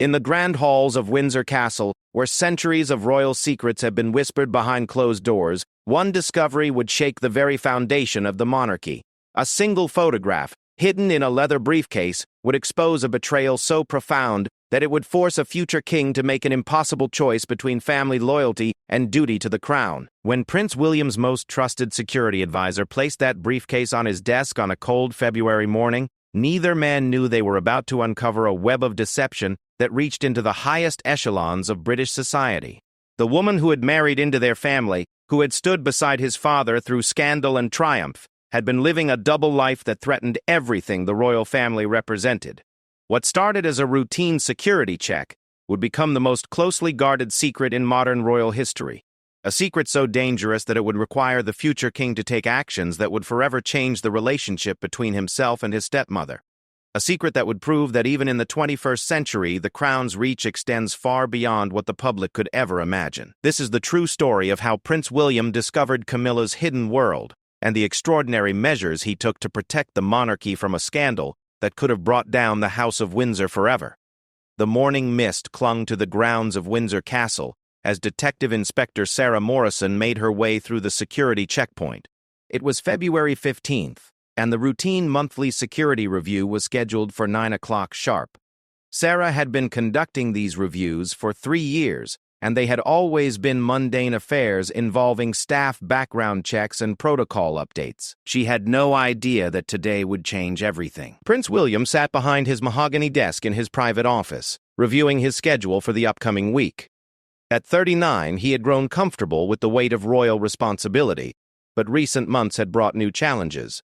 In the grand halls of Windsor Castle, where centuries of royal secrets have been whispered behind closed doors, one discovery would shake the very foundation of the monarchy. A single photograph, hidden in a leather briefcase, would expose a betrayal so profound that it would force a future king to make an impossible choice between family loyalty and duty to the crown. When Prince William's most trusted security advisor placed that briefcase on his desk on a cold February morning, neither man knew they were about to uncover a web of deception that reached into the highest echelons of British society. The woman who had married into their family, who had stood beside his father through scandal and triumph, had been living a double life that threatened everything the royal family represented. What started as a routine security check would become the most closely guarded secret in modern royal history. A secret so dangerous that it would require the future king to take actions that would forever change the relationship between himself and his stepmother. A secret that would prove that even in the 21st century, the crown's reach extends far beyond what the public could ever imagine. This is the true story of how Prince William discovered Camilla's hidden world, and the extraordinary measures he took to protect the monarchy from a scandal that could have brought down the House of Windsor forever. The morning mist clung to the grounds of Windsor Castle as Detective Inspector Sarah Morrison made her way through the security checkpoint. It was February 15th, and the routine monthly security review was scheduled for 9 o'clock sharp. Sarah had been conducting these reviews for 3 years, and they had always been mundane affairs involving staff background checks and protocol updates. She had no idea that today would change everything. Prince William sat behind his mahogany desk in his private office, reviewing his schedule for the upcoming week. At 39, he had grown comfortable with the weight of royal responsibility, but recent months had brought new challenges.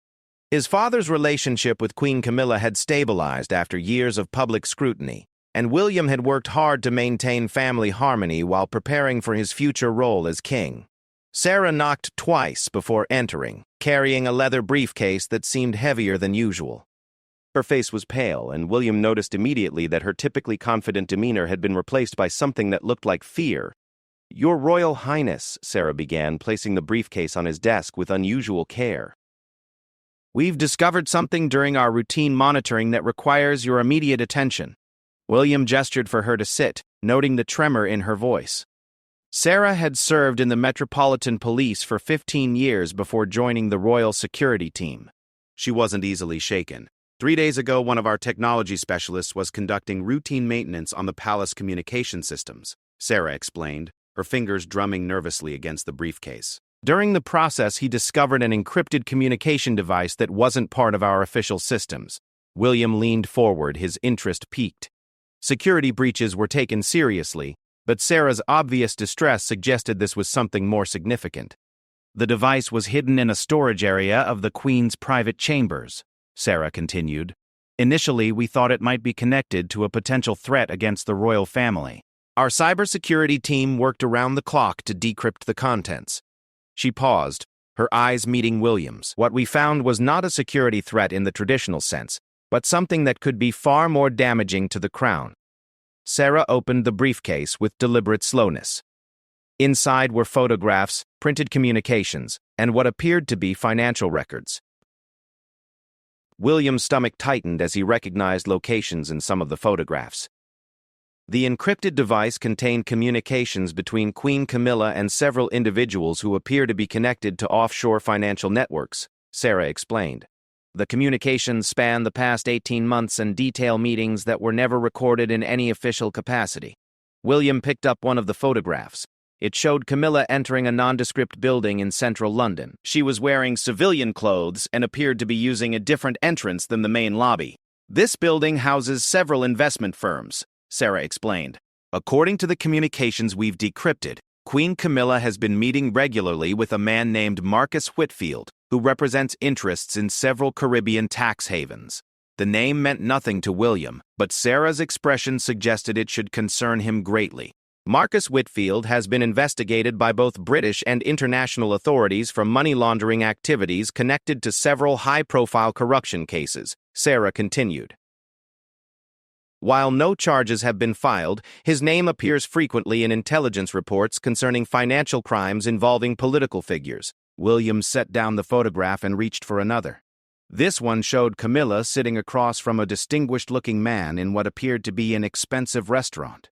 His father's relationship with Queen Camilla had stabilized after years of public scrutiny, and William had worked hard to maintain family harmony while preparing for his future role as king. Sarah knocked twice before entering, carrying a leather briefcase that seemed heavier than usual. Her face was pale, and William noticed immediately that her typically confident demeanor had been replaced by something that looked like fear. "Your Royal Highness," Sarah began, placing the briefcase on his desk with unusual care. "We've discovered something during our routine monitoring that requires your immediate attention." William gestured for her to sit, noting the tremor in her voice. Sarah had served in the Metropolitan Police for 15 years before joining the Royal Security Team. She wasn't easily shaken. 3 days ago, one of our technology specialists was conducting routine maintenance on the palace communication systems, Sarah explained, her fingers drumming nervously against the briefcase. During the process, he discovered an encrypted communication device that wasn't part of our official systems. William leaned forward, his interest piqued. Security breaches were taken seriously, but Sarah's obvious distress suggested this was something more significant. "The device was hidden in a storage area of the Queen's private chambers," Sarah continued. "Initially, we thought it might be connected to a potential threat against the royal family. Our cybersecurity team worked around the clock to decrypt the contents." She paused, her eyes meeting William's. "What we found was not a security threat in the traditional sense, but something that could be far more damaging to the crown." Sarah opened the briefcase with deliberate slowness. Inside were photographs, printed communications, and what appeared to be financial records. William's stomach tightened as he recognized locations in some of the photographs. The encrypted device contained communications between Queen Camilla and several individuals who appear to be connected to offshore financial networks, Sarah explained. The communications span the past 18 months and detail meetings that were never recorded in any official capacity. William picked up one of the photographs. It showed Camilla entering a nondescript building in central London. She was wearing civilian clothes and appeared to be using a different entrance than the main lobby. "This building houses several investment firms," Sarah explained. "According to the communications we've decrypted, Queen Camilla has been meeting regularly with a man named Marcus Whitfield, who represents interests in several Caribbean tax havens." The name meant nothing to William, but Sarah's expression suggested it should concern him greatly. Marcus Whitfield has been investigated by both British and international authorities for money laundering activities connected to several high-profile corruption cases, Sarah continued. While no charges have been filed, his name appears frequently in intelligence reports concerning financial crimes involving political figures. William set down the photograph and reached for another. This one showed Camilla sitting across from a distinguished-looking man in what appeared to be an expensive restaurant.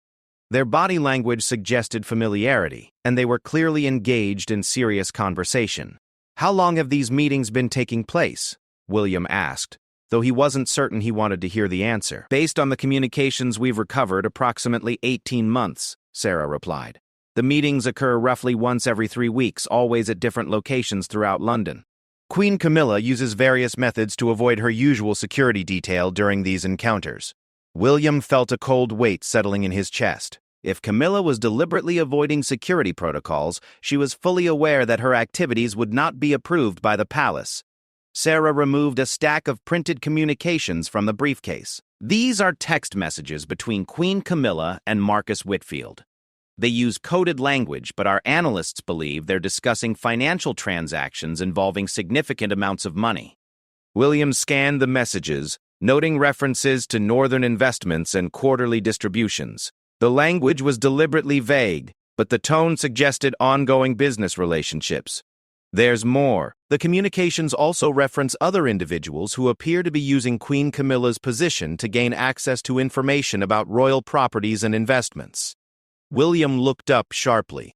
Their body language suggested familiarity, and they were clearly engaged in serious conversation. "How long have these meetings been taking place?" William asked, though he wasn't certain he wanted to hear the answer. "Based on the communications we've recovered, approximately 18 months, Sarah replied. "The meetings occur roughly once every 3 weeks, always at different locations throughout London." Queen Camilla uses various methods to avoid her usual security detail during these encounters. William felt a cold weight settling in his chest. If Camilla was deliberately avoiding security protocols, she was fully aware that her activities would not be approved by the palace. Sarah removed a stack of printed communications from the briefcase. These are text messages between Queen Camilla and Marcus Whitfield. They use coded language, but our analysts believe they're discussing financial transactions involving significant amounts of money. William scanned the messages, noting references to northern investments and quarterly distributions. The language was deliberately vague, but the tone suggested ongoing business relationships. There's more. The communications also reference other individuals who appear to be using Queen Camilla's position to gain access to information about royal properties and investments. William looked up sharply.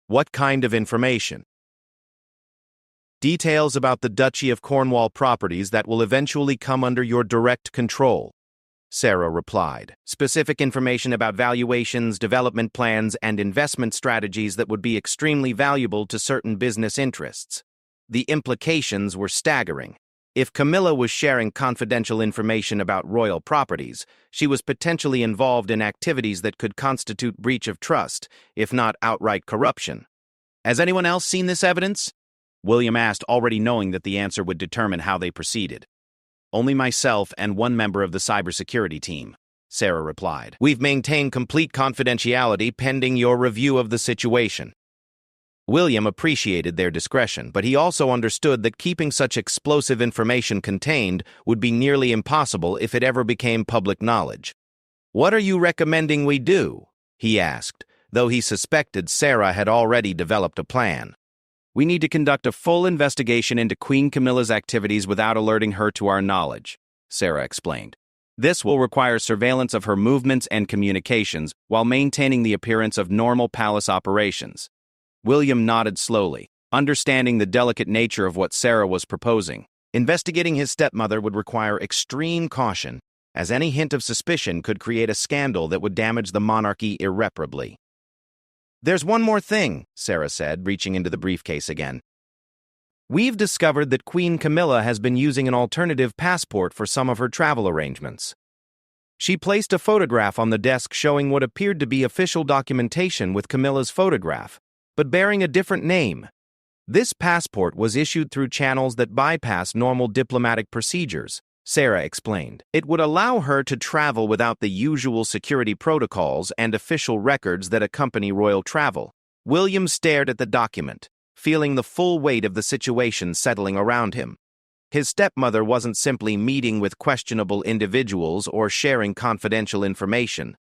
"What kind of information?" "Details about the Duchy of Cornwall properties that will eventually come under your direct control," Sarah replied. "Specific information about valuations, development plans, and investment strategies that would be extremely valuable to certain business interests." The implications were staggering. If Camilla was sharing confidential information about royal properties, she was potentially involved in activities that could constitute breach of trust, if not outright corruption. "Has anyone else seen this evidence?" William asked, already knowing that the answer would determine how they proceeded. "Only myself and one member of the cybersecurity team," Sarah replied. "We've maintained complete confidentiality pending your review of the situation." William appreciated their discretion, but he also understood that keeping such explosive information contained would be nearly impossible if it ever became public knowledge. "What are you recommending we do?" he asked, though he suspected Sarah had already developed a plan. "We need to conduct a full investigation into Queen Camilla's activities without alerting her to our knowledge," Sarah explained. "This will require surveillance of her movements and communications while maintaining the appearance of normal palace operations." William nodded slowly, understanding the delicate nature of what Sarah was proposing. Investigating his stepmother would require extreme caution, as any hint of suspicion could create a scandal that would damage the monarchy irreparably. "There's one more thing," Sarah said, reaching into the briefcase again. "We've discovered that Queen Camilla has been using an alternative passport for some of her travel arrangements." She placed a photograph on the desk showing what appeared to be official documentation with Camilla's photograph, but bearing a different name. This passport was issued through channels that bypass normal diplomatic procedures, Sarah explained. It would allow her to travel without the usual security protocols and official records that accompany royal travel. William stared at the document, feeling the full weight of the situation settling around him. His stepmother wasn't simply meeting with questionable individuals or sharing confidential information.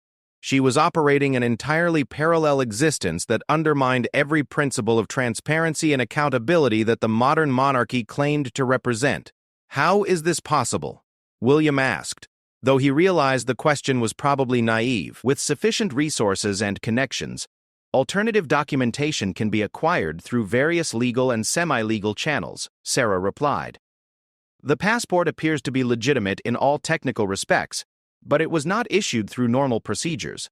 She was operating an entirely parallel existence that undermined every principle of transparency and accountability that the modern monarchy claimed to represent. "How is this possible?" William asked, though he realized the question was probably naive. "With sufficient resources and connections, alternative documentation can be acquired through various legal and semi-legal channels," Sarah replied. "The passport appears to be legitimate in all technical respects, but it was not issued through normal procedures."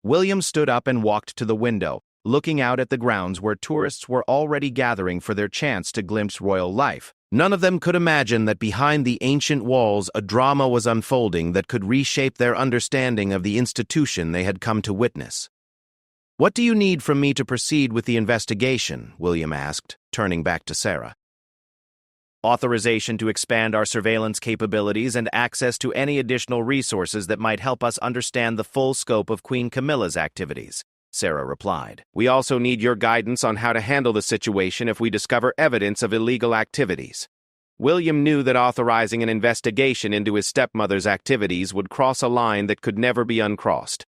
William stood up and walked to the window, looking out at the grounds where tourists were already gathering for their chance to glimpse royal life. None of them could imagine that behind the ancient walls a drama was unfolding that could reshape their understanding of the institution they had come to witness. "What do you need from me to proceed with the investigation?" William asked, turning back to Sarah. "Authorization to expand our surveillance capabilities and access to any additional resources that might help us understand the full scope of Queen Camilla's activities," Sarah replied. "We also need your guidance on how to handle the situation if we discover evidence of illegal activities." William knew that authorizing an investigation into his stepmother's activities would cross a line that could never be uncrossed.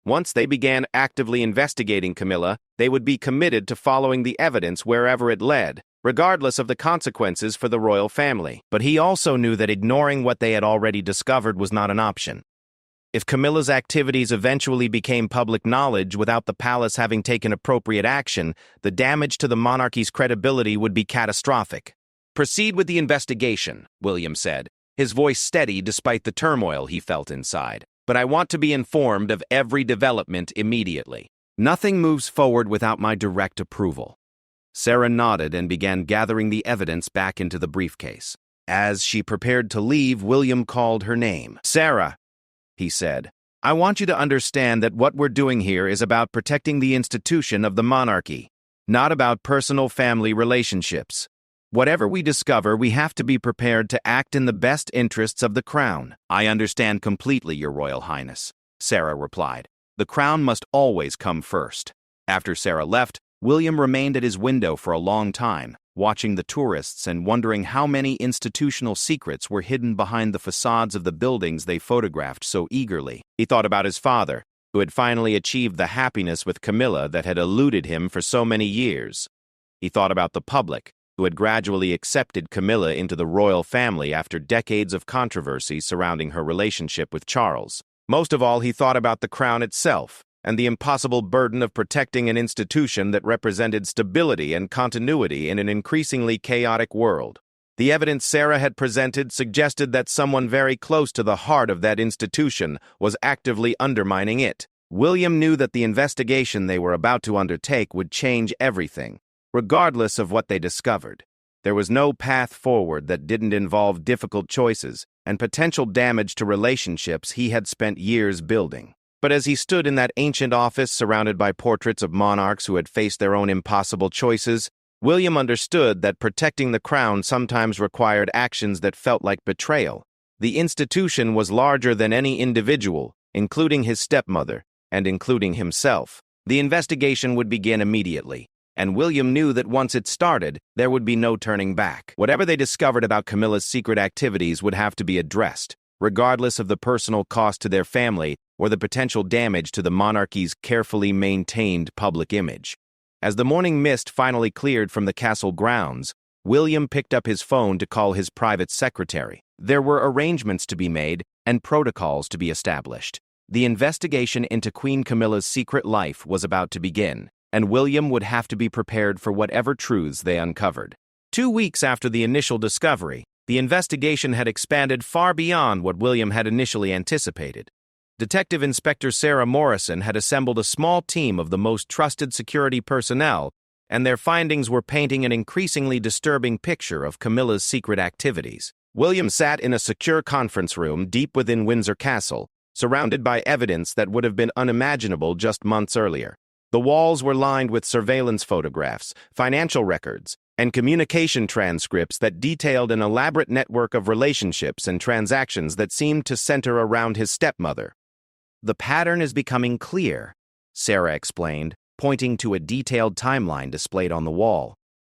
Once they began actively investigating Camilla, they would be committed to following the evidence wherever it led, regardless of the consequences for the royal family. But he also knew that ignoring what they had already discovered was not an option. If Camilla's activities eventually became public knowledge without the palace having taken appropriate action, the damage to the monarchy's credibility would be catastrophic. "Proceed with the investigation," William said, his voice steady despite the turmoil he felt inside. "But I want to be informed of every development immediately. Nothing moves forward without my direct approval." Sarah nodded and began gathering the evidence back into the briefcase. As she prepared to leave, William called her name. "Sarah," he said, "I want you to understand that what we're doing here is about protecting the institution of the monarchy, not about personal family relationships. Whatever we discover, we have to be prepared to act in the best interests of the crown." "I understand completely, Your Royal Highness," Sarah replied. "The crown must always come first." After Sarah left, William remained at his window for a long time, watching the tourists and wondering how many institutional secrets were hidden behind the facades of the buildings they photographed so eagerly. He thought about his father, who had finally achieved the happiness with Camilla that had eluded him for so many years. He thought about the public, who had gradually accepted Camilla into the royal family after decades of controversy surrounding her relationship with Charles. Most of all, he thought about the crown itself, and the impossible burden of protecting an institution that represented stability and continuity in an increasingly chaotic world. The evidence Sarah had presented suggested that someone very close to the heart of that institution was actively undermining it. William knew that the investigation they were about to undertake would change everything, regardless of what they discovered. There was no path forward that didn't involve difficult choices and potential damage to relationships he had spent years building. But as he stood in that ancient office surrounded by portraits of monarchs who had faced their own impossible choices, William understood that protecting the crown sometimes required actions that felt like betrayal. The institution was larger than any individual, including his stepmother, and including himself. The investigation would begin immediately, and William knew that once it started, there would be no turning back. Whatever they discovered about Camilla's secret activities would have to be addressed, regardless of the personal cost to their family or the potential damage to the monarchy's carefully maintained public image. As the morning mist finally cleared from the castle grounds, William picked up his phone to call his private secretary. There were arrangements to be made and protocols to be established. The investigation into Queen Camilla's secret life was about to begin, and William would have to be prepared for whatever truths they uncovered. 2 weeks after the initial discovery, the investigation had expanded far beyond what William had initially anticipated. Detective Inspector Sarah Morrison had assembled a small team of the most trusted security personnel, and their findings were painting an increasingly disturbing picture of Camilla's secret activities. William sat in a secure conference room deep within Windsor Castle, surrounded by evidence that would have been unimaginable just months earlier. The walls were lined with surveillance photographs, financial records, and communication transcripts that detailed an elaborate network of relationships and transactions that seemed to center around his stepmother. "The pattern is becoming clear," Sarah explained, pointing to a detailed timeline displayed on the wall.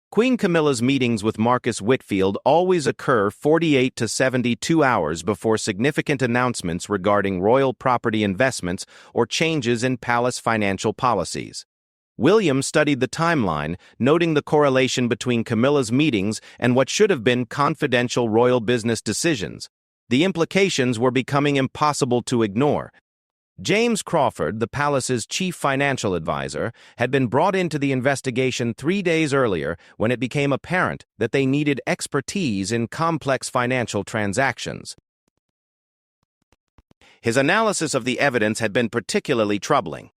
Queen Camilla's meetings with Marcus Whitfield always occur 48 to 72 hours before significant announcements regarding royal property investments or changes in palace financial policies. William studied the timeline, noting the correlation between Camilla's meetings and what should have been confidential royal business decisions. The implications were becoming impossible to ignore. James Crawford, the palace's chief financial advisor, had been brought into the investigation 3 days earlier when it became apparent that they needed expertise in complex financial transactions. His analysis of the evidence had been particularly troubling.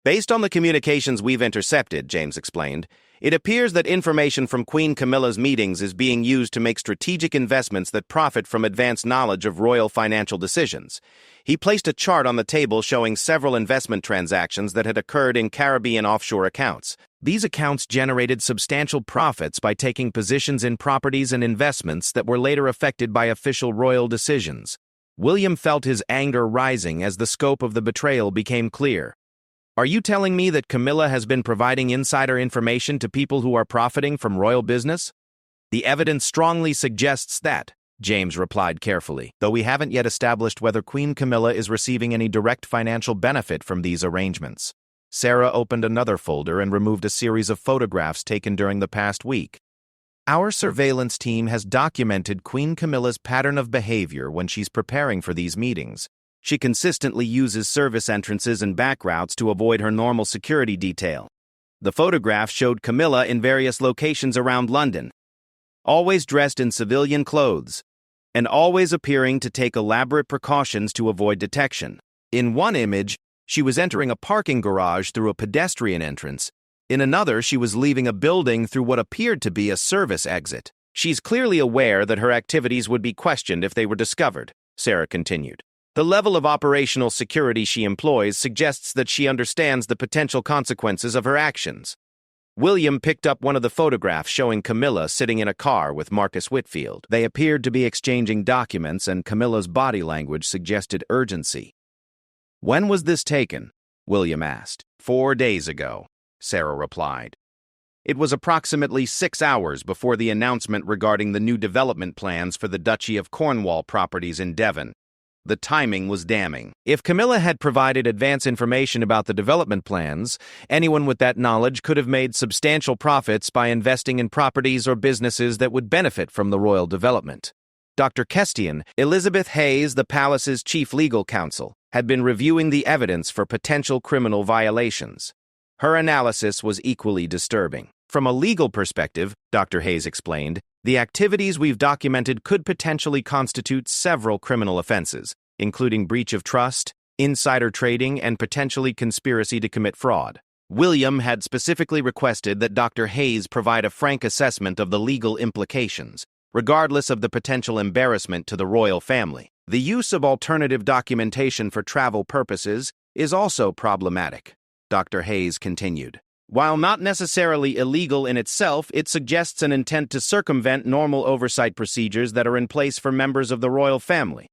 "Based on the communications we've intercepted," James explained, "it appears that information from Queen Camilla's meetings is being used to make strategic investments that profit from advanced knowledge of royal financial decisions." He placed a chart on the table showing several investment transactions that had occurred in Caribbean offshore accounts. These accounts generated substantial profits by taking positions in properties and investments that were later affected by official royal decisions. William felt his anger rising as the scope of the betrayal became clear. "Are you telling me that Camilla has been providing insider information to people who are profiting from royal business?" "The evidence strongly suggests that," James replied carefully, "though we haven't yet established whether Queen Camilla is receiving any direct financial benefit from these arrangements." Sarah opened another folder and removed a series of photographs taken during the past week. Our surveillance team has documented Queen Camilla's pattern of behavior when she's preparing for these meetings. She consistently uses service entrances and back routes to avoid her normal security detail. The photograph showed Camilla in various locations around London, always dressed in civilian clothes, and always appearing to take elaborate precautions to avoid detection. In one image, she was entering a parking garage through a pedestrian entrance. In another, she was leaving a building through what appeared to be a service exit. She's clearly aware that her activities would be questioned if they were discovered, Sarah continued. The level of operational security she employs suggests that she understands the potential consequences of her actions. William picked up one of the photographs showing Camilla sitting in a car with Marcus Whitfield. They appeared to be exchanging documents, and Camilla's body language suggested urgency. "When was this taken?" William asked. 4 days ago, Sarah replied. It was approximately 6 hours before the announcement regarding the new development plans for the Duchy of Cornwall properties in Devon. The timing was damning. If Camilla had provided advance information about the development plans, anyone with that knowledge could have made substantial profits by investing in properties or businesses that would benefit from the royal development. Dr. Kestian, Elizabeth Hayes, the palace's chief legal counsel, had been reviewing the evidence for potential criminal violations. Her analysis was equally disturbing. From a legal perspective, Dr. Hayes explained, the activities we've documented could potentially constitute several criminal offenses, including breach of trust, insider trading, and potentially conspiracy to commit fraud. William had specifically requested that Dr. Hayes provide a frank assessment of the legal implications, regardless of the potential embarrassment to the royal family. The use of alternative documentation for travel purposes is also problematic, Dr. Hayes continued. While not necessarily illegal in itself, it suggests an intent to circumvent normal oversight procedures that are in place for members of the royal family.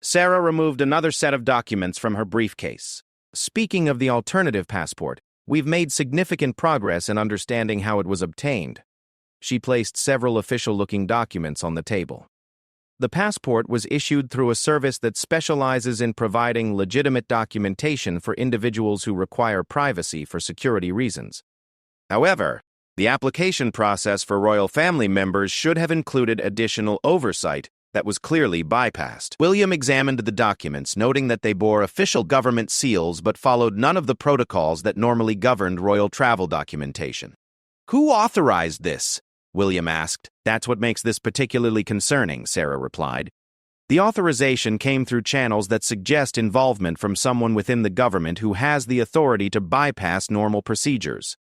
Sarah removed another set of documents from her briefcase. Speaking of the alternative passport, we've made significant progress in understanding how it was obtained. She placed several official-looking documents on the table. The passport was issued through a service that specializes in providing legitimate documentation for individuals who require privacy for security reasons. However, the application process for royal family members should have included additional oversight that was clearly bypassed. William examined the documents, noting that they bore official government seals but followed none of the protocols that normally governed royal travel documentation. "Who authorized this?" William asked. "That's what makes this particularly concerning," Sarah replied. "The authorization came through channels that suggest involvement from someone within the government who has the authority to bypass normal procedures.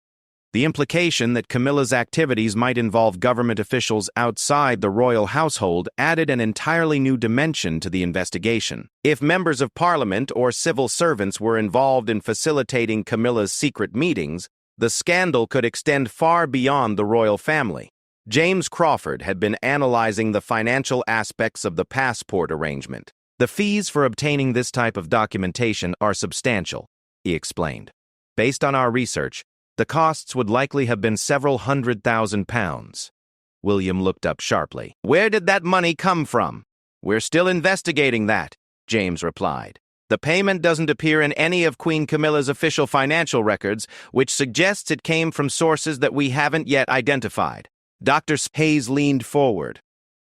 The implication that Camilla's activities might involve government officials outside the royal household added an entirely new dimension to the investigation. If members of parliament or civil servants were involved in facilitating Camilla's secret meetings, the scandal could extend far beyond the royal family. James Crawford had been analyzing the financial aspects of the passport arrangement. "The fees for obtaining this type of documentation are substantial," he explained. "Based on our research, the costs would likely have been several £100,000. William looked up sharply. "Where did that money come from?" "We're still investigating that," James replied. "The payment doesn't appear in any of Queen Camilla's official financial records, which suggests it came from sources that we haven't yet identified." Dr. Hayes leaned forward.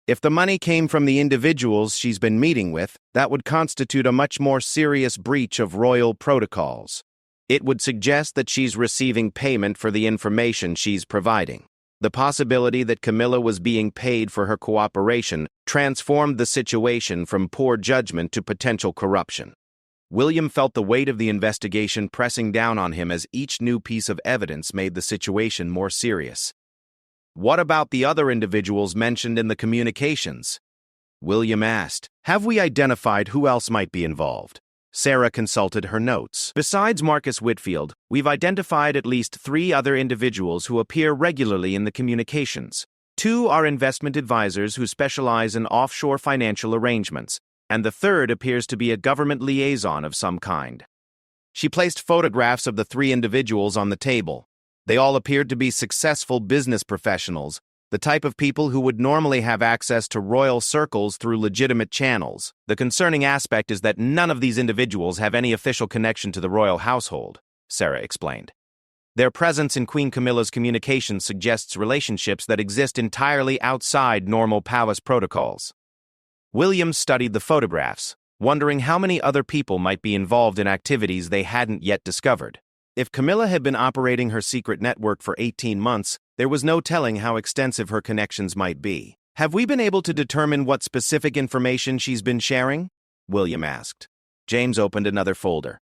"If the money came from the individuals she's been meeting with, that would constitute a much more serious breach of royal protocols. It would suggest that she's receiving payment for the information she's providing. The possibility that Camilla was being paid for her cooperation transformed the situation from poor judgment to potential corruption." William felt the weight of the investigation pressing down on him as each new piece of evidence made the situation more serious. "What about the other individuals mentioned in the communications?" William asked. "Have we identified who else might be involved?" Sarah consulted her notes. "Besides Marcus Whitfield, we've identified at least 3 other individuals who appear regularly in the communications. 2 are investment advisors who specialize in offshore financial arrangements, and the third appears to be a government liaison of some kind." She placed photographs of the 3 individuals on the table. They all appeared to be successful business professionals, the type of people who would normally have access to royal circles through legitimate channels. "The concerning aspect is that none of these individuals have any official connection to the royal household," Sarah explained. Their presence in Queen Camilla's communications suggests relationships that exist entirely outside normal palace protocols. William studied the photographs, wondering how many other people might be involved in activities they hadn't yet discovered. If Camilla had been operating her secret network for 18 months, there was no telling how extensive her connections might be. "Have we been able to determine what specific information she's been sharing?" William asked. James opened another folder.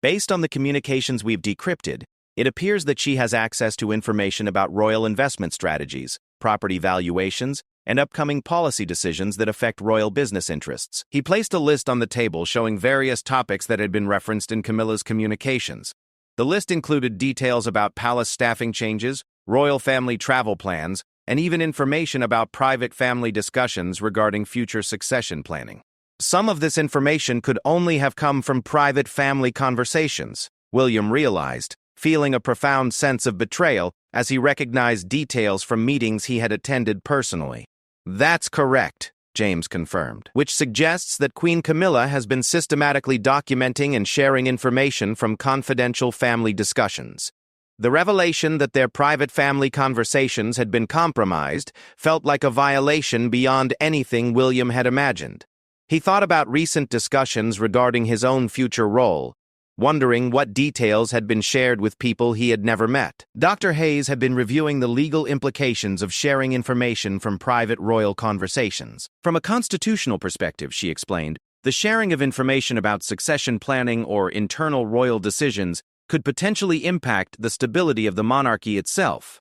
"Based on the communications we've decrypted, it appears that she has access to information about royal investment strategies, property valuations, and upcoming policy decisions that affect royal business interests." He placed a list on the table showing various topics that had been referenced in Camilla's communications. The list included details about palace staffing changes, royal family travel plans, and even information about private family discussions regarding future succession planning. Some of this information could only have come from private family conversations, William realized, feeling a profound sense of betrayal as he recognized details from meetings he had attended personally. "That's correct," James confirmed, which suggests that Queen Camilla has been systematically documenting and sharing information from confidential family discussions. The revelation that their private family conversations had been compromised felt like a violation beyond anything William had imagined. He thought about recent discussions regarding his own future role, wondering what details had been shared with people he had never met. Dr. Hayes had been reviewing the legal implications of sharing information from private royal conversations. From a constitutional perspective, she explained, the sharing of information about succession planning or internal royal decisions could potentially impact the stability of the monarchy itself.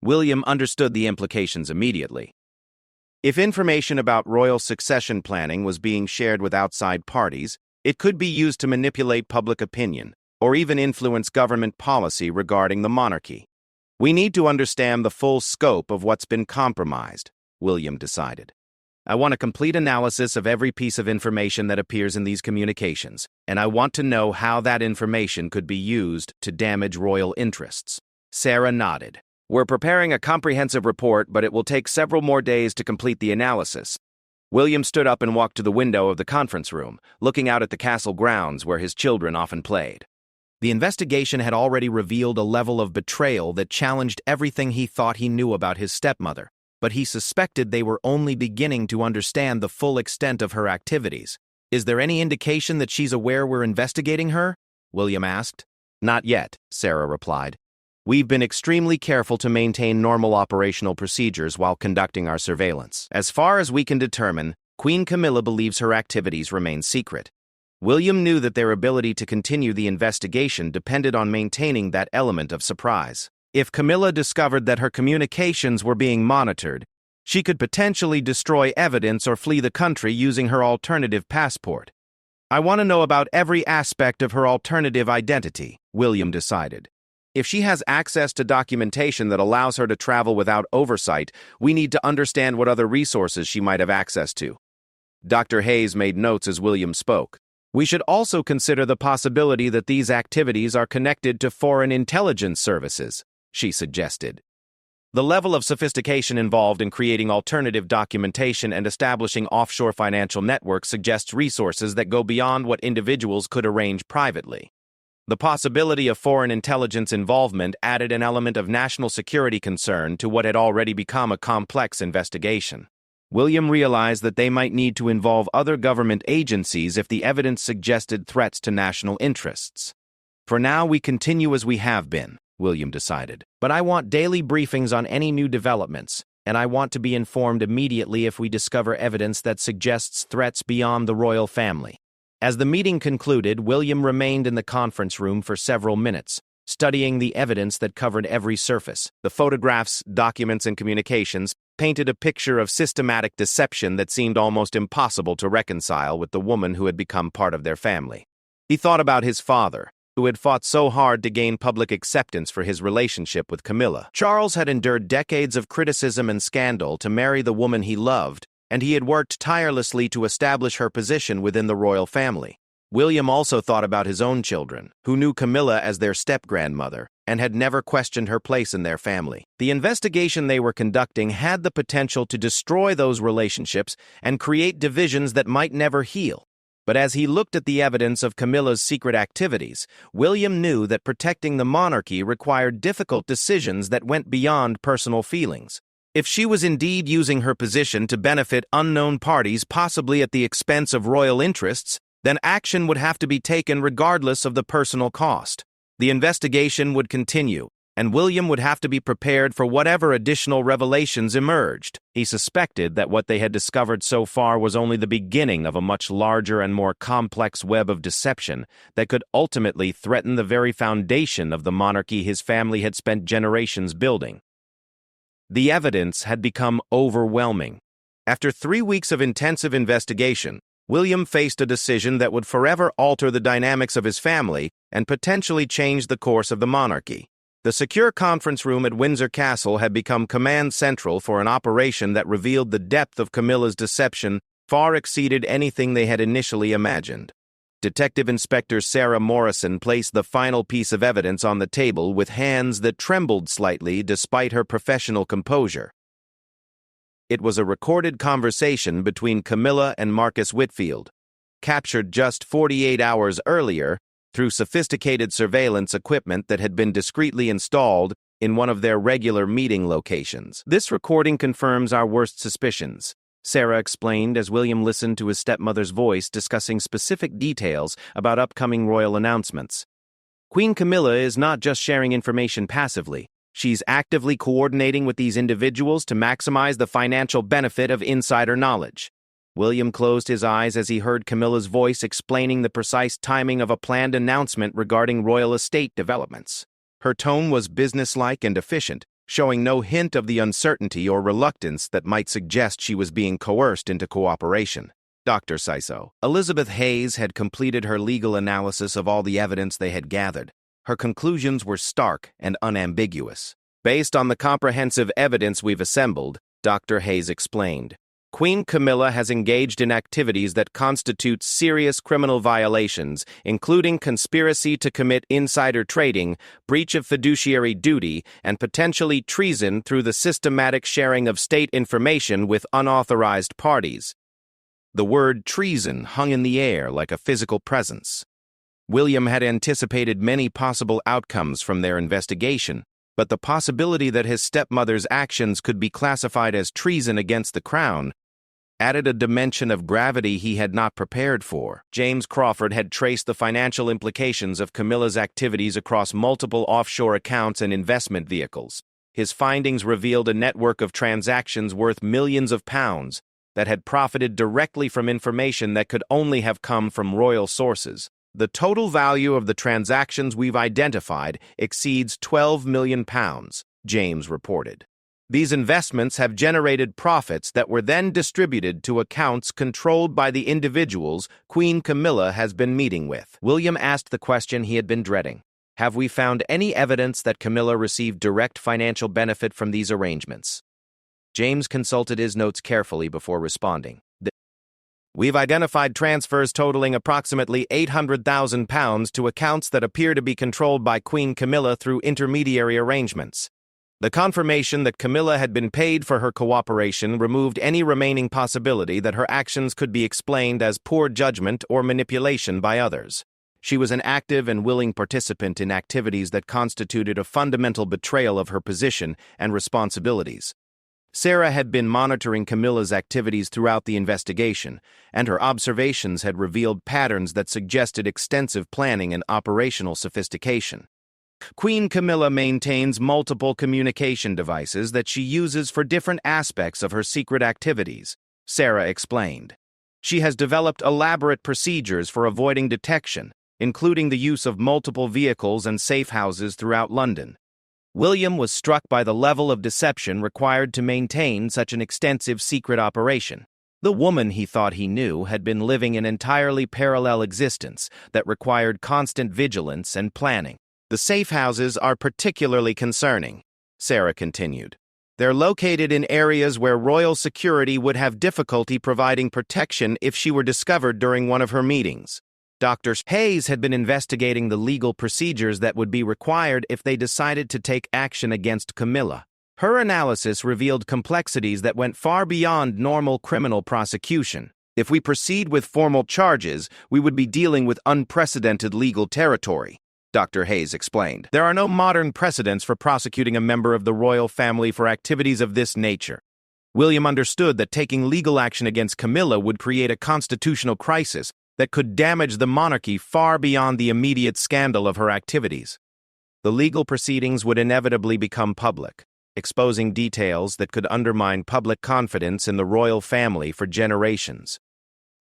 William understood the implications immediately. If information about royal succession planning was being shared with outside parties, it could be used to manipulate public opinion, or even influence government policy regarding the monarchy. "We need to understand the full scope of what's been compromised," William decided. "I want a complete analysis of every piece of information that appears in these communications, and I want to know how that information could be used to damage royal interests." Sarah nodded. "We're preparing a comprehensive report, but it will take several more days to complete the analysis." William stood up and walked to the window of the conference room, looking out at the castle grounds where his children often played. The investigation had already revealed a level of betrayal that challenged everything he thought he knew about his stepmother, but he suspected they were only beginning to understand the full extent of her activities. "Is there any indication that she's aware we're investigating her?" William asked. "Not yet," Sarah replied. "We've been extremely careful to maintain normal operational procedures while conducting our surveillance. As far as we can determine, Queen Camilla believes her activities remain secret." William knew that their ability to continue the investigation depended on maintaining that element of surprise. If Camilla discovered that her communications were being monitored, she could potentially destroy evidence or flee the country using her alternative passport. "I want to know about every aspect of her alternative identity," William decided. "If she has access to documentation that allows her to travel without oversight, we need to understand what other resources she might have access to." Dr. Hayes made notes as William spoke. "We should also consider the possibility that these activities are connected to foreign intelligence services," she suggested. "The level of sophistication involved in creating alternative documentation and establishing offshore financial networks suggests resources that go beyond what individuals could arrange privately." The possibility of foreign intelligence involvement added an element of national security concern to what had already become a complex investigation. William realized that they might need to involve other government agencies if the evidence suggested threats to national interests. "For now, we continue as we have been," William decided. "But I want daily briefings on any new developments, and I want to be informed immediately if we discover evidence that suggests threats beyond the royal family." As the meeting concluded, William remained in the conference room for several minutes, studying the evidence that covered every surface. The photographs, documents, and communications painted a picture of systematic deception that seemed almost impossible to reconcile with the woman who had become part of their family. He thought about his father, who had fought so hard to gain public acceptance for his relationship with Camilla. Charles had endured decades of criticism and scandal to marry the woman he loved, and he had worked tirelessly to establish her position within the royal family. William also thought about his own children, who knew Camilla as their step-grandmother, and had never questioned her place in their family. The investigation they were conducting had the potential to destroy those relationships and create divisions that might never heal. But as he looked at the evidence of Camilla's secret activities, William knew that protecting the monarchy required difficult decisions that went beyond personal feelings. If she was indeed using her position to benefit unknown parties, possibly at the expense of royal interests, then action would have to be taken regardless of the personal cost. The investigation would continue, and William would have to be prepared for whatever additional revelations emerged. He suspected that what they had discovered so far was only the beginning of a much larger and more complex web of deception that could ultimately threaten the very foundation of the monarchy his family had spent generations building. The evidence had become overwhelming. After 3 weeks of intensive investigation, William faced a decision that would forever alter the dynamics of his family and potentially change the course of the monarchy. The secure conference room at Windsor Castle had become command central for an operation that revealed the depth of Camilla's deception far exceeded anything they had initially imagined. Detective Inspector Sarah Morrison placed the final piece of evidence on the table with hands that trembled slightly despite her professional composure. It was a recorded conversation between Camilla and Marcus Whitfield, captured just 48 hours earlier through sophisticated surveillance equipment that had been discreetly installed in one of their regular meeting locations. "This recording confirms our worst suspicions," Sarah explained as William listened to his stepmother's voice discussing specific details about upcoming royal announcements. "Queen Camilla is not just sharing information passively. She's actively coordinating with these individuals to maximize the financial benefit of insider knowledge." William closed his eyes as he heard Camilla's voice explaining the precise timing of a planned announcement regarding royal estate developments. Her tone was businesslike and efficient, showing no hint of the uncertainty or reluctance that might suggest she was being coerced into cooperation. Dr. Siso. Elizabeth Hayes had completed her legal analysis of all the evidence they had gathered. Her conclusions were stark and unambiguous. "Based on the comprehensive evidence we've assembled," Dr. Hayes explained, "Queen Camilla has engaged in activities that constitute serious criminal violations, including conspiracy to commit insider trading, breach of fiduciary duty, and potentially treason through the systematic sharing of state information with unauthorized parties." The word treason hung in the air like a physical presence. William had anticipated many possible outcomes from their investigation, but the possibility that his stepmother's actions could be classified as treason against the crown added a dimension of gravity he had not prepared for. James Crawford had traced the financial implications of Camilla's activities across multiple offshore accounts and investment vehicles. His findings revealed a network of transactions worth millions of pounds that had profited directly from information that could only have come from royal sources. "The total value of the transactions we've identified exceeds £12 million, James reported. "These investments have generated profits that were then distributed to accounts controlled by the individuals Queen Camilla has been meeting with." William asked the question he had been dreading. "Have we found any evidence that Camilla received direct financial benefit from these arrangements?" James consulted his notes carefully before responding. "We've identified transfers totaling approximately £800,000 to accounts that appear to be controlled by Queen Camilla through intermediary arrangements. The confirmation that Camilla had been paid for her cooperation removed any remaining possibility that her actions could be explained as poor judgment or manipulation by others. She was an active and willing participant in activities that constituted a fundamental betrayal of her position and responsibilities." Sarah had been monitoring Camilla's activities throughout the investigation, and her observations had revealed patterns that suggested extensive planning and operational sophistication. "Queen Camilla maintains multiple communication devices that she uses for different aspects of her secret activities," Sarah explained. "She has developed elaborate procedures for avoiding detection, including the use of multiple vehicles and safe houses throughout London." William was struck by the level of deception required to maintain such an extensive secret operation. The woman he thought he knew had been living an entirely parallel existence that required constant vigilance and planning. "The safe houses are particularly concerning," Sarah continued. "They're located in areas where royal security would have difficulty providing protection if she were discovered during one of her meetings." Dr. Hayes had been investigating the legal procedures that would be required if they decided to take action against Camilla. Her analysis revealed complexities that went far beyond normal criminal prosecution. If we proceed with formal charges, we would be dealing with unprecedented legal territory, Dr. Hayes explained. There are no modern precedents for prosecuting a member of the royal family for activities of this nature. William understood that taking legal action against Camilla would create a constitutional crisis that could damage the monarchy far beyond the immediate scandal of her activities. The legal proceedings would inevitably become public, exposing details that could undermine public confidence in the royal family for generations.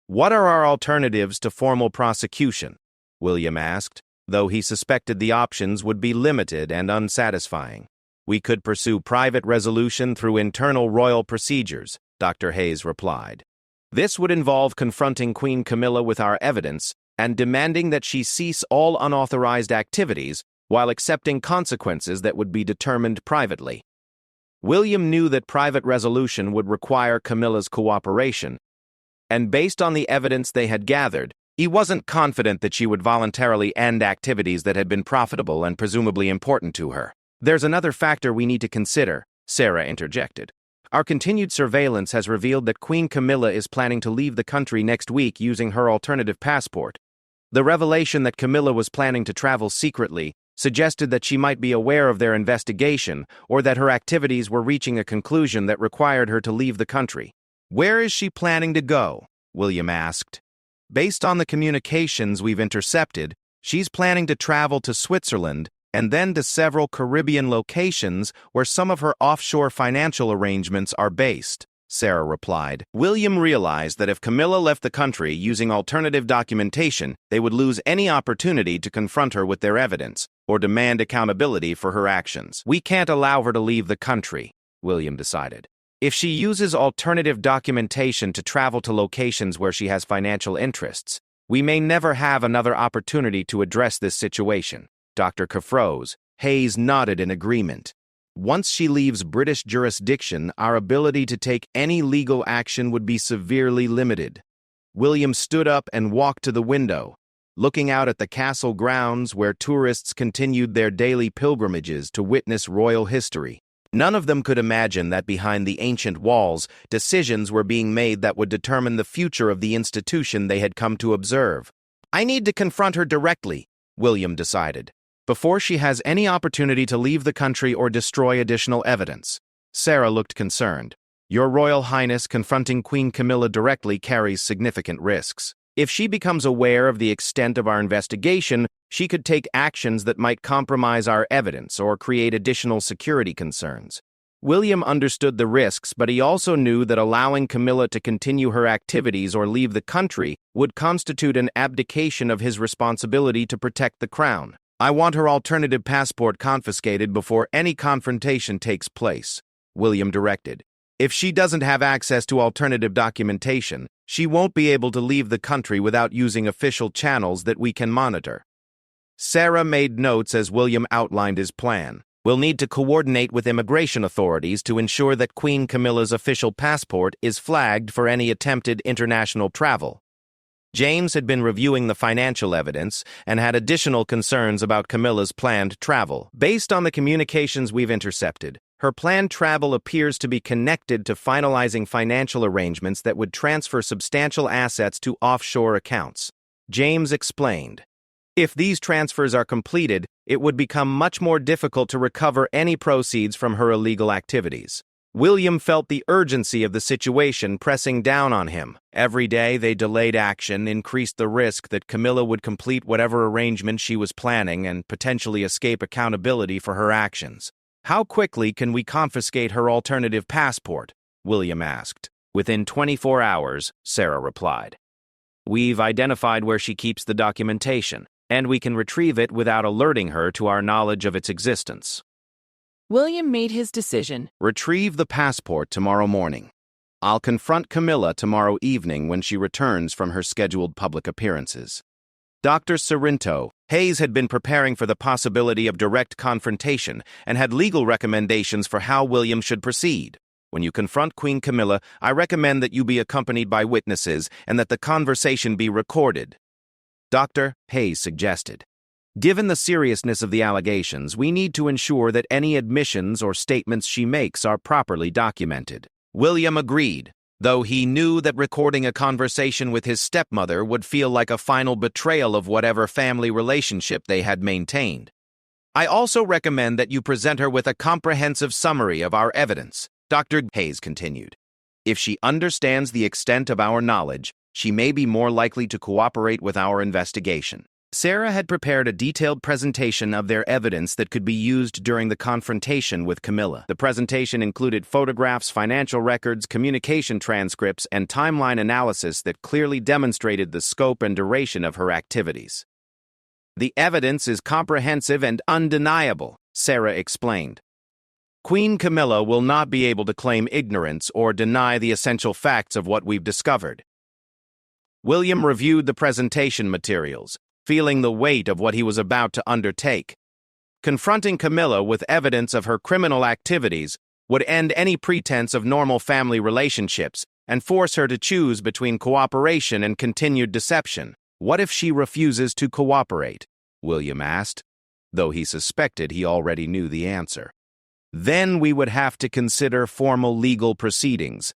"What are our alternatives to formal prosecution?" William asked, though he suspected the options would be limited and unsatisfying. "We could pursue private resolution through internal royal procedures," Dr. Hayes replied. "This would involve confronting Queen Camilla with our evidence and demanding that she cease all unauthorized activities while accepting consequences that would be determined privately." William knew that private resolution would require Camilla's cooperation, and based on the evidence they had gathered, he wasn't confident that she would voluntarily end activities that had been profitable and presumably important to her. "There's another factor we need to consider," Sarah interjected. "Our continued surveillance has revealed that Queen Camilla is planning to leave the country next week using her alternative passport. The revelation that Camilla was planning to travel secretly suggested that she might be aware of their investigation or that her activities were reaching a conclusion that required her to leave the country." "Where is she planning to go?" William asked. "Based on the communications we've intercepted, she's planning to travel to Switzerland and then to several Caribbean locations where some of her offshore financial arrangements are based," Sarah replied. William realized that if Camilla left the country using alternative documentation, they would lose any opportunity to confront her with their evidence or demand accountability for her actions. "We can't allow her to leave the country," William decided. "If she uses alternative documentation to travel to locations where she has financial interests, we may never have another opportunity to address this situation." Dr. Kafroz, Hayes nodded in agreement. "Once she leaves British jurisdiction, our ability to take any legal action would be severely limited." William stood up and walked to the window, looking out at the castle grounds where tourists continued their daily pilgrimages to witness royal history. None of them could imagine that behind the ancient walls, decisions were being made that would determine the future of the institution they had come to observe. "I need to confront her directly," William decided, "before she has any opportunity to leave the country or destroy additional evidence." Sarah looked concerned. "Your Royal Highness, confronting Queen Camilla directly carries significant risks. If she becomes aware of the extent of our investigation, she could take actions that might compromise our evidence or create additional security concerns." William understood the risks, but he also knew that allowing Camilla to continue her activities or leave the country would constitute an abdication of his responsibility to protect the crown. "I want her alternative passport confiscated before any confrontation takes place," William directed. "If she doesn't have access to alternative documentation, she won't be able to leave the country without using official channels that we can monitor." Sarah made notes as William outlined his plan. "We'll need to coordinate with immigration authorities to ensure that Queen Camilla's official passport is flagged for any attempted international travel." James had been reviewing the financial evidence and had additional concerns about Camilla's planned travel. "Based on the communications we've intercepted, her planned travel appears to be connected to finalizing financial arrangements that would transfer substantial assets to offshore accounts," James explained. "If these transfers are completed, it would become much more difficult to recover any proceeds from her illegal activities." William felt the urgency of the situation pressing down on him. Every day they delayed action increased the risk that Camilla would complete whatever arrangement she was planning and potentially escape accountability for her actions. "How quickly can we confiscate her alternative passport?" William asked. "Within 24 hours, Sarah replied. "We've identified where she keeps the documentation, and we can retrieve it without alerting her to our knowledge of its existence." William made his decision. "Retrieve the passport tomorrow morning. I'll confront Camilla tomorrow evening when she returns from her scheduled public appearances." Dr. Sorrento, Hayes had been preparing for the possibility of direct confrontation and had legal recommendations for how William should proceed. "When you confront Queen Camilla, I recommend that you be accompanied by witnesses and that the conversation be recorded," Dr. Hayes suggested. "Given the seriousness of the allegations, we need to ensure that any admissions or statements she makes are properly documented." William agreed. though he knew that recording a conversation with his stepmother would feel like a final betrayal of whatever family relationship they had maintained. I also recommend that you present her with a comprehensive summary of our evidence, Dr. Hayes continued. If she understands the extent of our knowledge, she may be more likely to cooperate with our investigation. Sarah had prepared a detailed presentation of their evidence that could be used during the confrontation with Camilla. The presentation included photographs, financial records, communication transcripts, and timeline analysis that clearly demonstrated the scope and duration of her activities. The evidence is comprehensive and undeniable, Sarah explained. Queen Camilla will not be able to claim ignorance or deny the essential facts of what we've discovered. William reviewed the presentation materials, feeling the weight of what he was about to undertake. Confronting Camilla with evidence of her criminal activities would end any pretense of normal family relationships and force her to choose between cooperation and continued deception. What if she refuses to cooperate? William asked, though he suspected he already knew the answer. Then we would have to consider formal legal proceedings.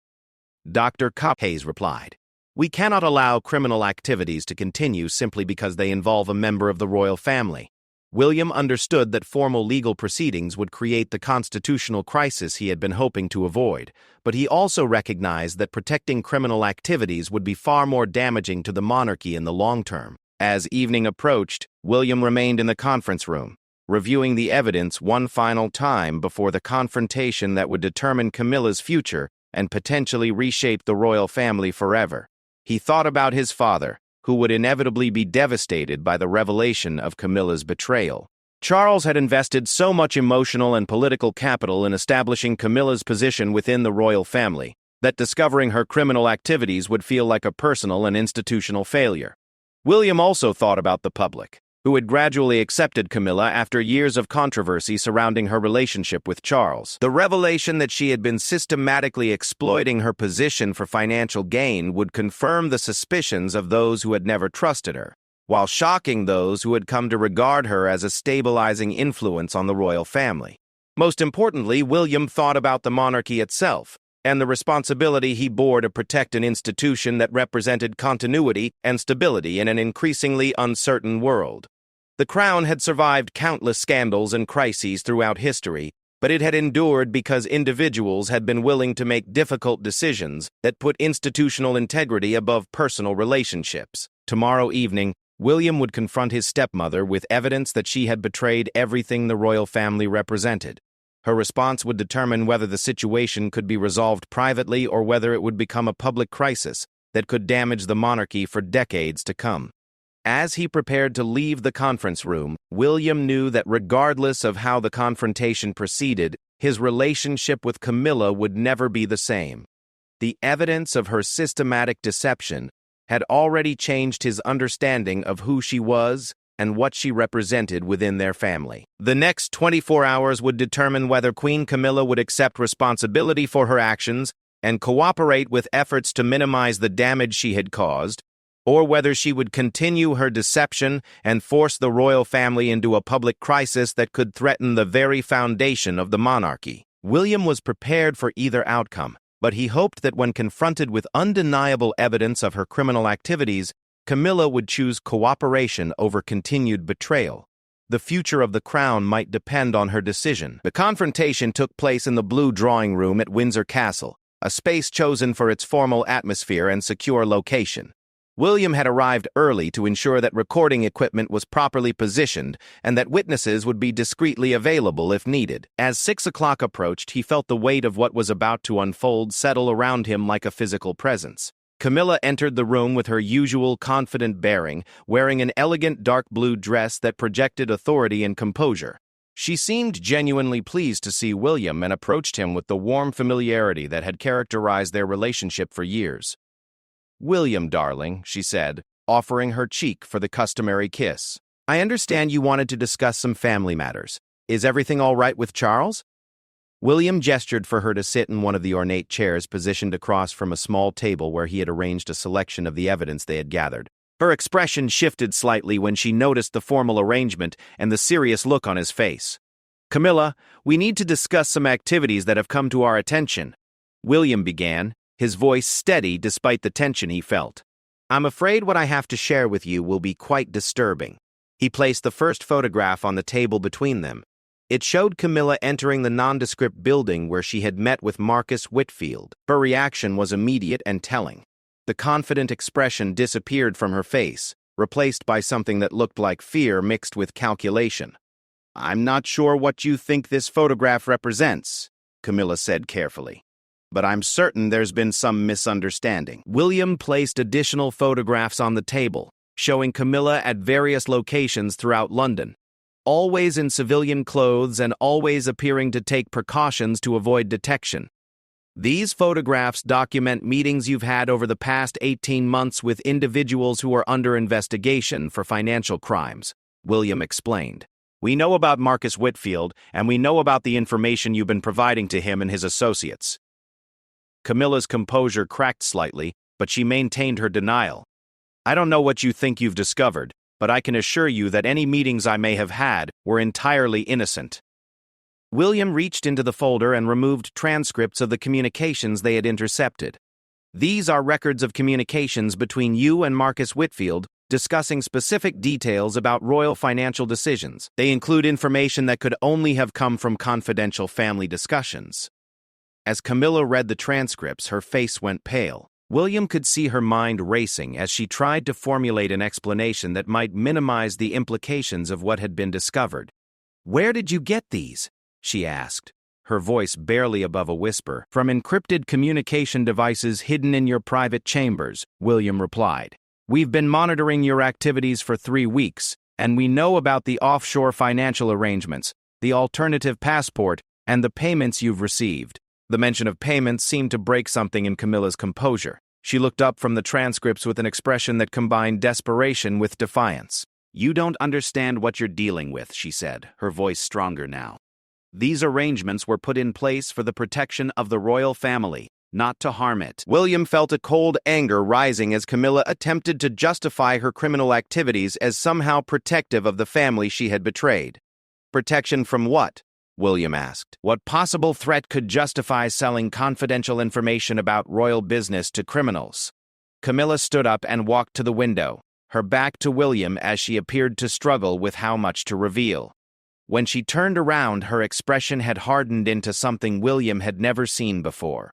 Dr. Hayes replied. We cannot allow criminal activities to continue simply because they involve a member of the royal family. William understood that formal legal proceedings would create the constitutional crisis he had been hoping to avoid, but he also recognized that protecting criminal activities would be far more damaging to the monarchy in the long term. As evening approached, William remained in the conference room, reviewing the evidence one final time before the confrontation that would determine Camilla's future and potentially reshape the royal family forever. He thought about his father, who would inevitably be devastated by the revelation of Camilla's betrayal. Charles had invested so much emotional and political capital in establishing Camilla's position within the royal family that discovering her criminal activities would feel like a personal and institutional failure. William also thought about the public, who had gradually accepted Camilla after years of controversy surrounding her relationship with Charles. The revelation that she had been systematically exploiting her position for financial gain would confirm the suspicions of those who had never trusted her, while shocking those who had come to regard her as a stabilizing influence on the royal family. Most importantly, William thought about the monarchy itself, and the responsibility he bore to protect an institution that represented continuity and stability in an increasingly uncertain world. The crown had survived countless scandals and crises throughout history, but it had endured because individuals had been willing to make difficult decisions that put institutional integrity above personal relationships. Tomorrow evening, William would confront his stepmother with evidence that she had betrayed everything the royal family represented. Her response would determine whether the situation could be resolved privately or whether it would become a public crisis that could damage the monarchy for decades to come. As he prepared to leave the conference room, William knew that regardless of how the confrontation proceeded, his relationship with Camilla would never be the same. The evidence of her systematic deception had already changed his understanding of who she was and what she represented within their family. The next 24 hours would determine whether Queen Camilla would accept responsibility for her actions and cooperate with efforts to minimize the damage she had caused, or whether she would continue her deception and force the royal family into a public crisis that could threaten the very foundation of the monarchy. William was prepared for either outcome, but he hoped that when confronted with undeniable evidence of her criminal activities, Camilla would choose cooperation over continued betrayal. The future of the crown might depend on her decision. The confrontation took place in the Blue Drawing Room at Windsor Castle, a space chosen for its formal atmosphere and secure location. William had arrived early to ensure that recording equipment was properly positioned and that witnesses would be discreetly available if needed. As 6 o'clock approached, he felt the weight of what was about to unfold settle around him like a physical presence. Camilla entered the room with her usual confident bearing, wearing an elegant dark blue dress that projected authority and composure. She seemed genuinely pleased to see William and approached him with the warm familiarity that had characterized their relationship for years. "William, darling," she said, offering her cheek for the customary kiss. "I understand you wanted to discuss some family matters. Is everything all right with Charles?" William gestured for her to sit in one of the ornate chairs positioned across from a small table where he had arranged a selection of the evidence they had gathered. Her expression shifted slightly when she noticed the formal arrangement and the serious look on his face. "Camilla, we need to discuss some activities that have come to our attention," William began, his voice steady despite the tension he felt. "I'm afraid what I have to share with you will be quite disturbing." He placed the first photograph on the table between them. It showed Camilla entering the nondescript building where she had met with Marcus Whitfield. Her reaction was immediate and telling. The confident expression disappeared from her face, replaced by something that looked like fear mixed with calculation. "I'm not sure what you think this photograph represents," Camilla said carefully, "but I'm certain there's been some misunderstanding." William placed additional photographs on the table, showing Camilla at various locations throughout London, always in civilian clothes and always appearing to take precautions to avoid detection. "These photographs document meetings you've had over the past 18 months with individuals who are under investigation for financial crimes," William explained. "We know about Marcus Whitfield, and we know about the information you've been providing to him and his associates." Camilla's composure cracked slightly, but she maintained her denial. "I don't know what you think you've discovered, but I can assure you that any meetings I may have had were entirely innocent." William reached into the folder and removed transcripts of the communications they had intercepted. "These are records of communications between you and Marcus Whitfield discussing specific details about royal financial decisions. They include information that could only have come from confidential family discussions." As Camilla read the transcripts, her face went pale. William could see her mind racing as she tried to formulate an explanation that might minimize the implications of what had been discovered. "Where did you get these?" she asked, her voice barely above a whisper. "From encrypted communication devices hidden in your private chambers," William replied. "We've been monitoring your activities for 3 weeks, and we know about the offshore financial arrangements, the alternative passport, and the payments you've received." The mention of payments seemed to break something in Camilla's composure. She looked up from the transcripts with an expression that combined desperation with defiance. "You don't understand what you're dealing with," she said, her voice stronger now. "These arrangements were put in place for the protection of the royal family, not to harm it." William felt a cold anger rising as Camilla attempted to justify her criminal activities as somehow protective of the family she had betrayed. "Protection from what?" William asked. "What possible threat could justify selling confidential information about royal business to criminals?" Camilla stood up and walked to the window, her back to William as she appeared to struggle with how much to reveal. When she turned around, her expression had hardened into something William had never seen before.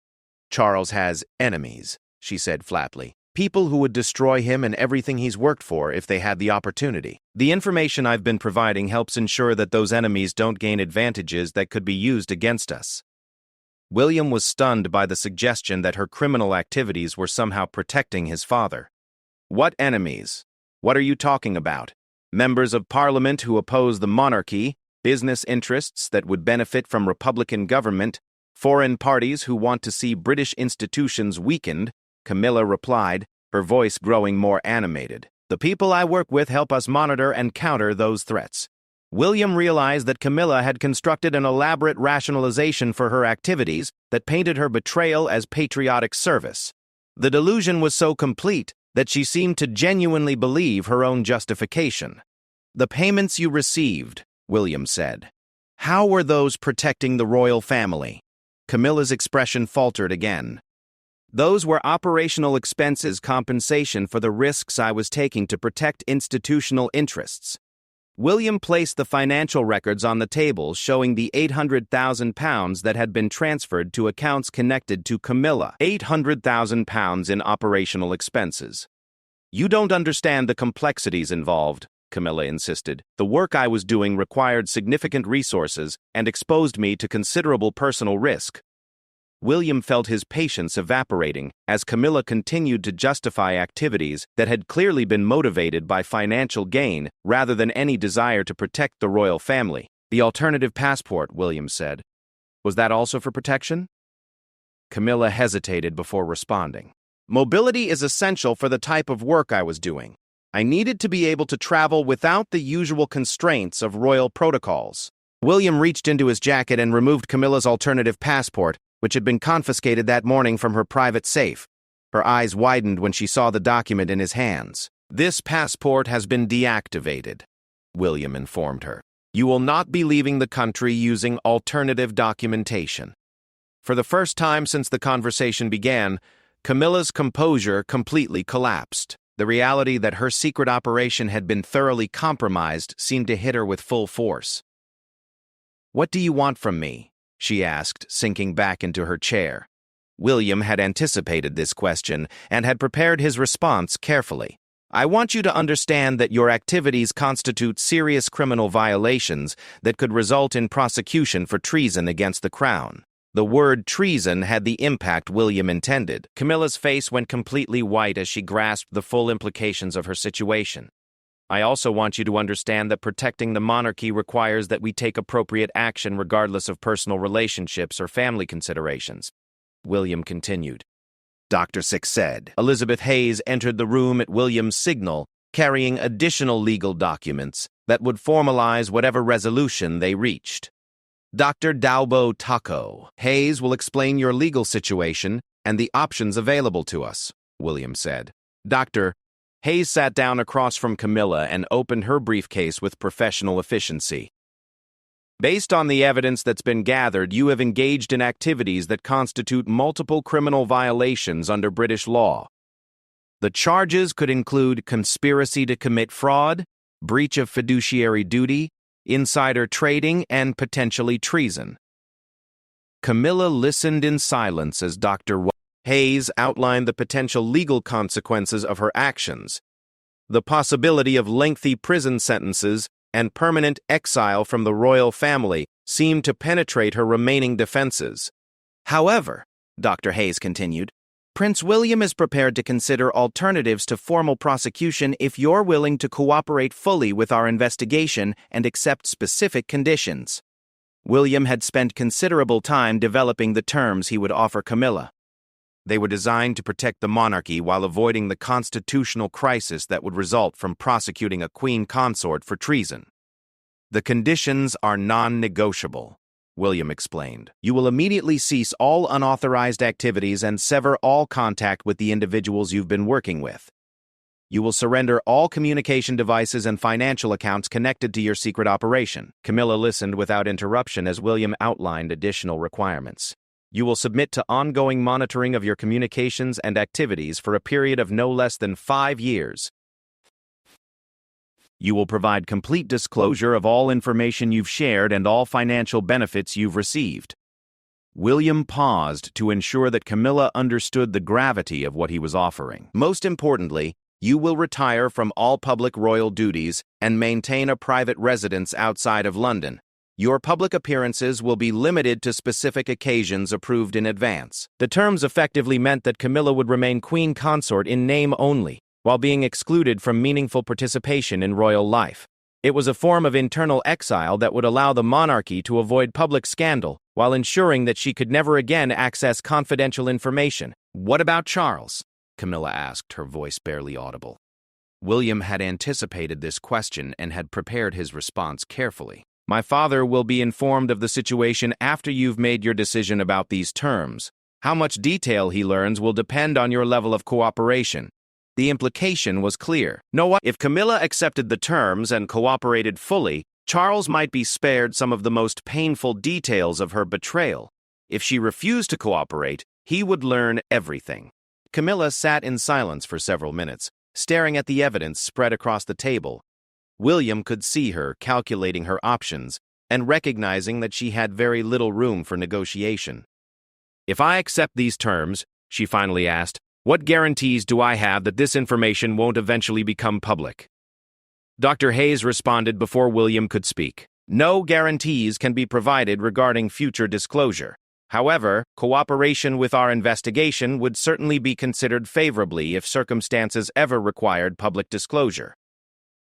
"Charles has enemies," she said flatly. "People who would destroy him and everything he's worked for if they had the opportunity. The information I've been providing helps ensure that those enemies don't gain advantages that could be used against us." William was stunned by the suggestion that her criminal activities were somehow protecting his father. "What enemies? What are you talking about? Members of Parliament who oppose the monarchy, business interests that would benefit from Republican government, foreign parties who want to see British institutions weakened," Camilla replied, her voice growing more animated. "The people I work with help us monitor and counter those threats." William realized that Camilla had constructed an elaborate rationalization for her activities that painted her betrayal as patriotic service. The delusion was so complete that she seemed to genuinely believe her own justification. "The payments you received," William said. "How were those protecting the royal family?" Camilla's expression faltered again. "Those were operational expenses, compensation for the risks I was taking to protect institutional interests." William placed the financial records on the table showing the £800,000 that had been transferred to accounts connected to Camilla. £800,000 in operational expenses. "You don't understand the complexities involved," Camilla insisted. "The work I was doing required significant resources and exposed me to considerable personal risk." William felt his patience evaporating as Camilla continued to justify activities that had clearly been motivated by financial gain rather than any desire to protect the royal family. "The alternative passport," William said. "Was that also for protection?" Camilla hesitated before responding. "Mobility is essential for the type of work I was doing. I needed to be able to travel without the usual constraints of royal protocols." William reached into his jacket and removed Camilla's alternative passport, which had been confiscated that morning from her private safe. Her eyes widened when she saw the document in his hands. "This passport has been deactivated," William informed her. "You will not be leaving the country using alternative documentation." For the first time since the conversation began, Camilla's composure completely collapsed. The reality that her secret operation had been thoroughly compromised seemed to hit her with full force. "What do you want from me?" she asked, sinking back into her chair. William had anticipated this question and had prepared his response carefully. "I want you to understand that your activities constitute serious criminal violations that could result in prosecution for treason against the crown." The word treason had the impact William intended. Camilla's face went completely white as she grasped the full implications of her situation. "I also want you to understand that protecting the monarchy requires that we take appropriate action regardless of personal relationships or family considerations," William continued. Dr. Six said. Elizabeth Hayes entered the room at William's signal, carrying additional legal documents that would formalize whatever resolution they reached. "Dr. Dalbo Taco, Hayes will explain your legal situation and the options available to us," William said. Dr. Hayes sat down across from Camilla and opened her briefcase with professional efficiency. "Based on the evidence that's been gathered, you have engaged in activities that constitute multiple criminal violations under British law. The charges could include conspiracy to commit fraud, breach of fiduciary duty, insider trading, and potentially treason." Camilla listened in silence as Dr. Hayes outlined the potential legal consequences of her actions. The possibility of lengthy prison sentences and permanent exile from the royal family seemed to penetrate her remaining defenses. "However," Dr. Hayes continued, "Prince William is prepared to consider alternatives to formal prosecution if you're willing to cooperate fully with our investigation and accept specific conditions." William had spent considerable time developing the terms he would offer Camilla. They were designed to protect the monarchy while avoiding the constitutional crisis that would result from prosecuting a queen consort for treason. "The conditions are non-negotiable," William explained. "You will immediately cease all unauthorized activities and sever all contact with the individuals you've been working with. You will surrender all communication devices and financial accounts connected to your secret operation." Camilla listened without interruption as William outlined additional requirements. "You will submit to ongoing monitoring of your communications and activities for a period of no less than 5 years. You will provide complete disclosure of all information you've shared and all financial benefits you've received." William paused to ensure that Camilla understood the gravity of what he was offering. "Most importantly, you will retire from all public royal duties and maintain a private residence outside of London. Your public appearances will be limited to specific occasions approved in advance." The terms effectively meant that Camilla would remain queen consort in name only, while being excluded from meaningful participation in royal life. It was a form of internal exile that would allow the monarchy to avoid public scandal, while ensuring that she could never again access confidential information. "What about Charles?" Camilla asked, her voice barely audible. William had anticipated this question and had prepared his response carefully. "My father will be informed of the situation after you've made your decision about these terms. How much detail he learns will depend on your level of cooperation." The implication was clear. If Camilla accepted the terms and cooperated fully, Charles might be spared some of the most painful details of her betrayal. If she refused to cooperate, he would learn everything. Camilla sat in silence for several minutes, staring at the evidence spread across the table. William could see her calculating her options and recognizing that she had very little room for negotiation. "If I accept these terms," she finally asked, "what guarantees do I have that this information won't eventually become public?" Dr. Hayes responded before William could speak. "No guarantees can be provided regarding future disclosure. However, cooperation with our investigation would certainly be considered favorably if circumstances ever required public disclosure."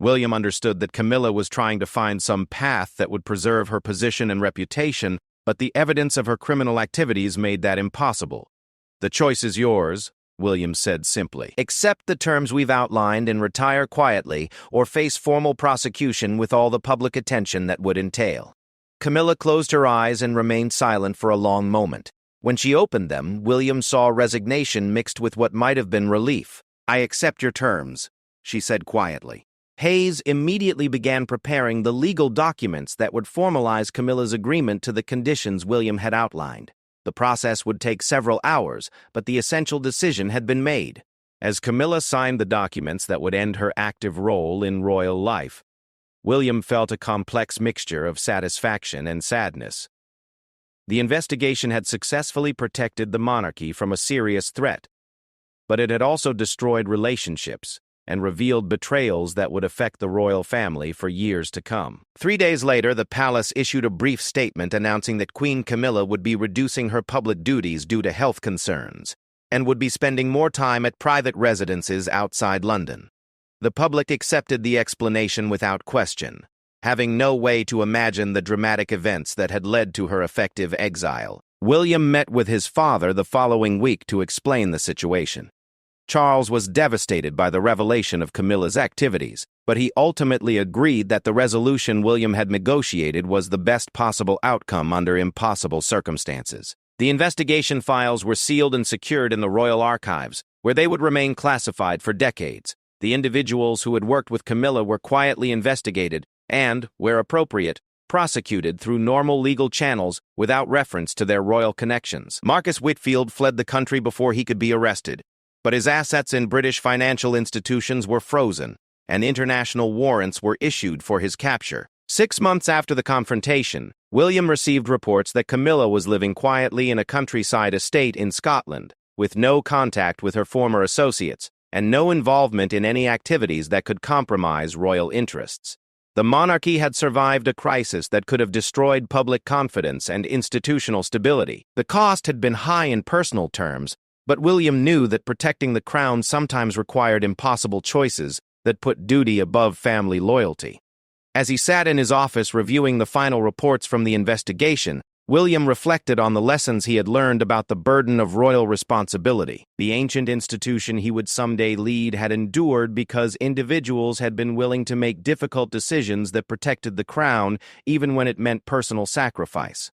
William understood that Camilla was trying to find some path that would preserve her position and reputation, but the evidence of her criminal activities made that impossible. "The choice is yours," William said simply. "Accept the terms we've outlined and retire quietly, or face formal prosecution with all the public attention that would entail." Camilla closed her eyes and remained silent for a long moment. When she opened them, William saw resignation mixed with what might have been relief. "I accept your terms," she said quietly. Hayes immediately began preparing the legal documents that would formalize Camilla's agreement to the conditions William had outlined. The process would take several hours, but the essential decision had been made. As Camilla signed the documents that would end her active role in royal life, William felt a complex mixture of satisfaction and sadness. The investigation had successfully protected the monarchy from a serious threat, but it had also destroyed relationships and revealed betrayals that would affect the royal family for years to come. 3 days later, the palace issued a brief statement announcing that Queen Camilla would be reducing her public duties due to health concerns and would be spending more time at private residences outside London. The public accepted the explanation without question, having no way to imagine the dramatic events that had led to her effective exile. William met with his father the following week to explain the situation. Charles was devastated by the revelation of Camilla's activities, but he ultimately agreed that the resolution William had negotiated was the best possible outcome under impossible circumstances. The investigation files were sealed and secured in the royal archives, where they would remain classified for decades. The individuals who had worked with Camilla were quietly investigated and, where appropriate, prosecuted through normal legal channels without reference to their royal connections. Marcus Whitfield fled the country before he could be arrested, but his assets in British financial institutions were frozen, and international warrants were issued for his capture. 6 months after the confrontation, William received reports that Camilla was living quietly in a countryside estate in Scotland, with no contact with her former associates, and no involvement in any activities that could compromise royal interests. The monarchy had survived a crisis that could have destroyed public confidence and institutional stability. The cost had been high in personal terms, but William knew that protecting the crown sometimes required impossible choices that put duty above family loyalty. As he sat in his office reviewing the final reports from the investigation, William reflected on the lessons he had learned about the burden of royal responsibility. The ancient institution he would someday lead had endured because individuals had been willing to make difficult decisions that protected the crown, even when it meant personal sacrifice.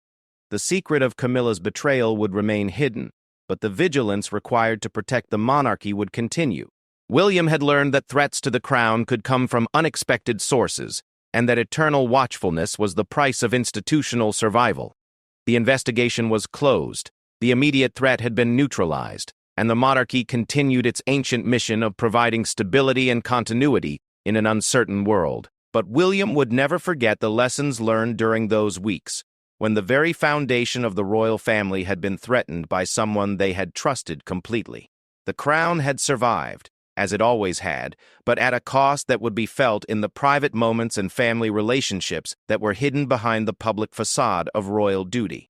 The secret of Camilla's betrayal would remain hidden, but the vigilance required to protect the monarchy would continue. William had learned that threats to the crown could come from unexpected sources, and that eternal watchfulness was the price of institutional survival. The investigation was closed, the immediate threat had been neutralized, and the monarchy continued its ancient mission of providing stability and continuity in an uncertain world. But William would never forget the lessons learned during those weeks, when the very foundation of the royal family had been threatened by someone they had trusted completely. The crown had survived, as it always had, but at a cost that would be felt in the private moments and family relationships that were hidden behind the public facade of royal duty.